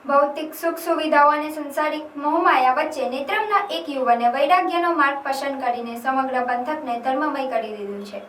ભૌતિક સુખ સુવિધાઓ અને સંસારિક મોહમાયા વચ્ચે નેત્રંગના એક યુવાને વૈરાગ્યનો માર્ગ પસંદ કરીને સમગ્ર પંથકને ધર્મમય કરી દીધું છે।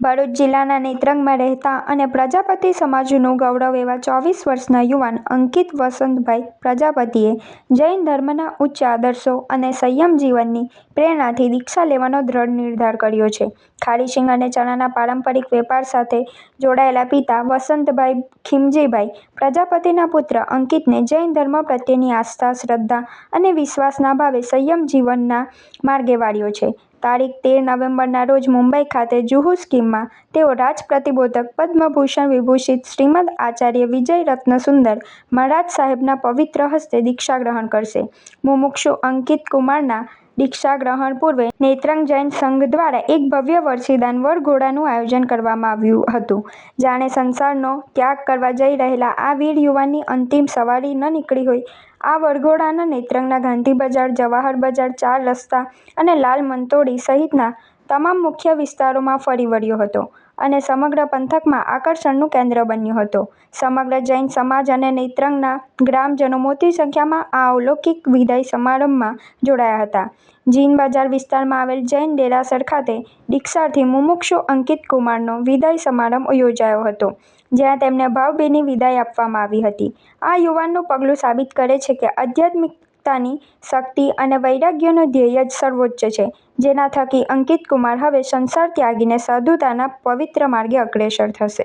ભરૂચ જિલ્લાના નેત્રંગમાં રહેતા અને પ્રજાપતિ સમાજનું ગૌરવ એવા 24 વર્ષના યુવાન અંકિત વસંતભાઈ પ્રજાપતિએ જૈન ધર્મના ઉચ્ચ આદર્શો અને સંયમ જીવનની પ્રેરણાથી દીક્ષા લેવાનો દ્રઢ નિર્ધાર કર્યો છે। ખારી શીંગ અને ચણાના પારંપરિક વેપાર સાથે જોડાયેલા પિતા વસંતભાઈ ખીમજીભાઈ પ્રજાપતિના પુત્ર અંકિતને જૈન ધર્મ પ્રત્યેની આસ્થા, શ્રદ્ધા અને વિશ્વાસના ભાવે સંયમ જીવનના માર્ગે વાળ્યો છે। તારીખ 13 નવેમ્બરના રોજ મુંબઈ ખાતે જુહુ સ્કીમમાં તેઓ રાજ પ્રતિબોધક પદ્મભૂષણ વિભૂષિત શ્રીમદ આચાર્ય વિજય રત્નસુંદર મહારાજ સાહેબના પવિત્ર હસ્તે દીક્ષા ગ્રહણ કરશે। મુમુક્ષુ અંકિત કુમારના દીક્ષા ગ્રહણ પૂર્વે નેત્રંગ જૈન સંઘ દ્વારા એક ભવ્ય વરસીદાન વરઘોડાનું આયોજન કરવામાં આવ્યું હતું। જાણે સંસારનો ત્યાગ કરવા જઈ રહેલા આ વીર યુવાનની અંતિમ સવારી ન નીકળી હોય, આ વરઘોડાના નેત્રંગના ગાંધી બજાર, જવાહર બજાર, 4 રસ્તા અને લાલ મંતોડી સહિતના તમામ મુખ્ય વિસ્તારોમાં ફરી વળ્યો હતો અને સમગ્ર પંથકમાં આકર્ષણનું કેન્દ્ર બન્યો હતો। સમગ્ર જૈન સમાજ અને નેત્રંગના ગ્રામજનો મોટી સંખ્યામાં આ અલૌકિક વિદાય સમારંભમાં જોડાયા હતા। જીન બજાર વિસ્તારમાં આવેલ જૈન દેરાસર ખાતે દીક્ષાર્થી મુમુક્ષુ અંકિત કુમારનો વિદાય સમારંભ યોજાયો હતો, જ્યાં તેમને ભાવભીની વિદાય આપવામાં આવી હતી। આ યુવાનનું પગલું સાબિત કરે છે કે આધ્યાત્મિકતાની શક્તિ અને વૈરાગ્યનો ધ્યેય જ સર્વોચ્ચ છે, જેના થકી અંકિત કુમાર હવે સંસાર ત્યાગીને સાધુતાના પવિત્ર માર્ગે અગ્રેસર થશે।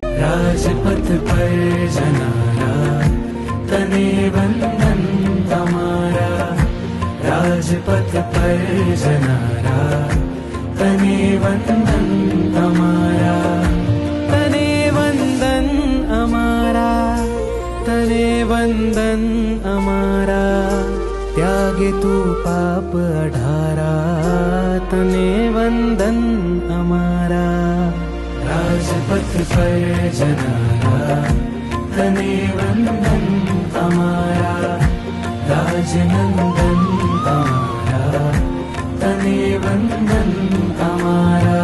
રાજપથ પર જનારા તને વંદન તમારા, રાજપથ પર જનારા તને વંદન તમારા, તને વંદન અમારા, તને વંદન અમારા, ત્યાગે તું પાપ અઢારા, તને વંદન અમારા। રાજપથ પર જનારા તને વંદન અમારા, રાજનંદન તમારા તને વંદન અમારા।